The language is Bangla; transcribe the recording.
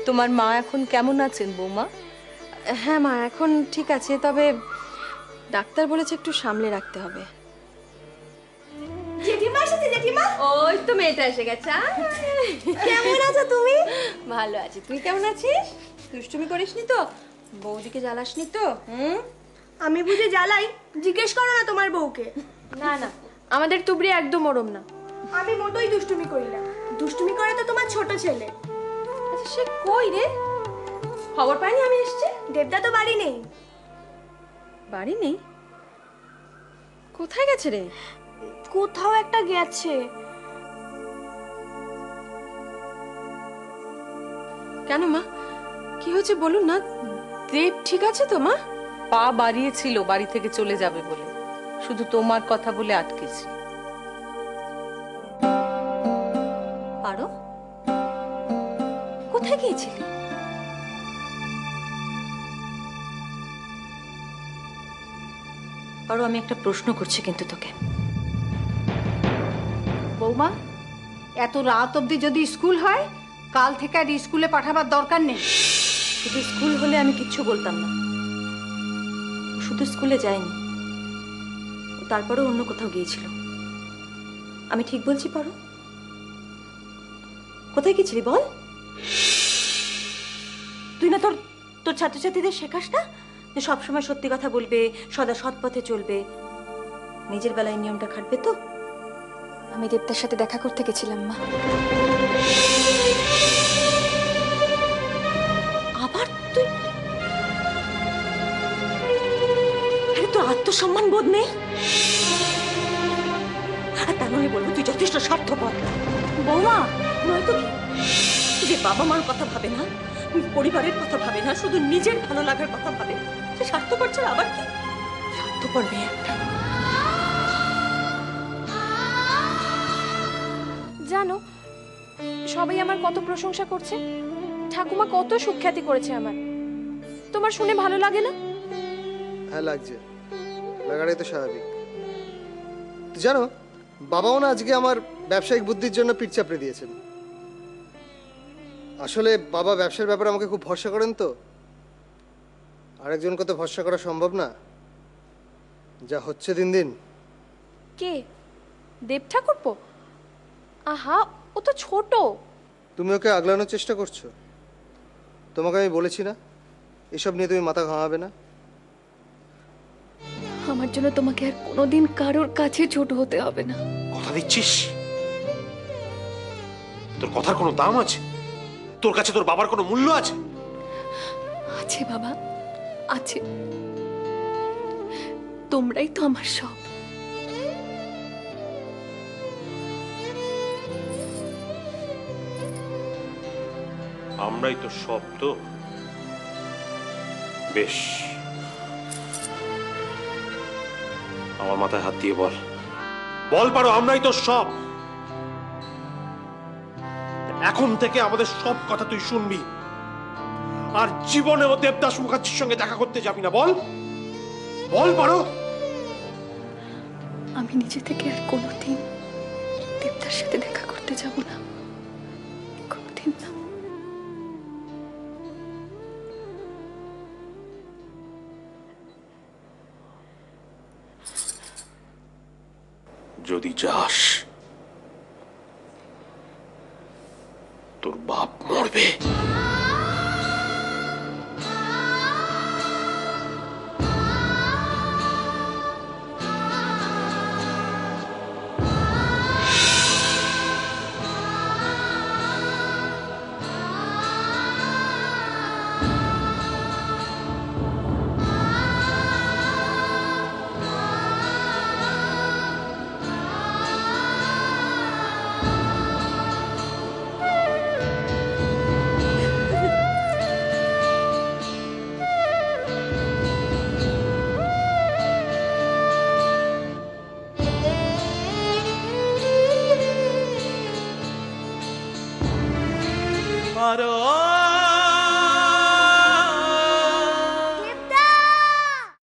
তোমার মা এখন কেমন আছেন বৌমা? হ্যাঁ মা, এখন ঠিক আছে, তবে ডাক্তার বলেছে একটু সামলে রাখতে হবে। জেঠিমা এসেছে। জেঠিমা, ওই তো মেয়েটা এসে গেছে। কেমন আছো তুমি? ভালো আছি, তুই কেমন আছিস? দুষ্টুমি করিসনি তো? বৌদিকে জ্বালাসনি তো? আমি বুঝে জ্বালাই? জিজ্ঞেস করো না তোমার বউকে। না না, আমাদের তুবড়ি একদম ওরম না। আমি মোটেই দুষ্টুমি করি না। দুষ্টুমি করে তো তোমার ছোট ছেলে। আচ্ছা, সে কই রে? খবর পাইনি আমি এসছি। দেবদা তো বাড়ি নেই। বাড়ি নেই? কোথায় গেছে রে? কোথাও একটা গেছে। কেন মা, কি হয়েছে বলুন না? দেব ঠিক আছে তো মা? পা বাড়িয়েছিল বাড়ি থেকে চলে যাবে বলে, শুধু তোমার কথা বলে আটকেছি। পারো, কোথায় গিয়েছিলি? পারো, আমি একটা প্রশ্ন করছি কিন্তু তোকে। বৌমা, এত রাত অবধি যদি স্কুল হয়, কাল থেকে আর স্কুলে পাঠাবার দরকার নেই। শুধু স্কুল হলে আমি কিচ্ছু বলতাম না। ও শুধু স্কুলে যায়নি, ও তারপরে অন্য কোথাও গিয়েছিল। আমি ঠিক বলছি পারো? কোথায় গেছিলি বল? তুই না তোর তোর ছাত্রছাত্রীদের শেখাস না যে সবসময় সত্যি কথা বলবে, সদা সৎ পথে চলবে, নিজের বেলায় নিয়মটা খাটবে? তো আমি দেবতার সাথে দেখা করতে গেছিলাম মা। আবার তুই? আরে তোর আত্মসম্মান বোধ নেই? আর তা নয় বলবো তুই যথেষ্ট স্বার্থপর। বৌমা, নয়তো কি? যে বাবা মার কথা ভাবে না, পরিবারের কথা ভাবে না, শুধু নিজের ভালো লাগার কথা ভাবে, সে স্বার্থপর ছাড়া আবার কি? স্বার্থপর মেয়ে একটা। জানো, সবাই আমার কত প্রশংসা করছে, ঠাকুমা কত সুখ্যাতি করেছে আমার। তোমার শুনে ভালো লাগে না? হ্যাঁ লাগছে, লাগাটাই তো স্বাভাবিক। জানো, বাবাও না আজকে আমার ব্যবসায়িক বুদ্ধির জন্য পিঠ চাপড়ে দিয়েছেন। আসলে বাবা ব্যবসার ব্যাপারে আমাকে খুব ভরসা করেন, তো আরেকজনকে তো ভরসা করা সম্ভব না। যা হচ্ছে দিন দিন। কে? দেব ঠাকুরপো? আহা, ও তো ছোট। তুমি ওকে আগলানোর চেষ্টা করছো। তোমাকে আমি বলেছি না এসব নিয়ে তুমি মাথা ঘামাবে না। আমার জন্য তোমাকে আর কোনোদিন কারোর কাছে ছোট হতে হবে না। কথা দিচ্ছিস? তোর কথার কোনো দাম আছে? তোর কাছে তোর বাবার কোনো মূল্য আছে? আছে বাবা, আছে। তোমরাই তো আমার সব। আমরাই তো সব। তো বেশ, আমার মাথায় হাত দিয়ে বল, বল পারো আমরাই তো সব। এখন থেকে আমাদের সব কথা তুই শুনবি, আর জীবনেও দেবদাস মুখার্জির সঙ্গে দেখা করতে যাবি না। বল, বল পারো। আমি নিজে থেকে আর কোনোদিন দেবদার সাথে দেখা করতে যাব না, কোনোদিন না। যদি যাস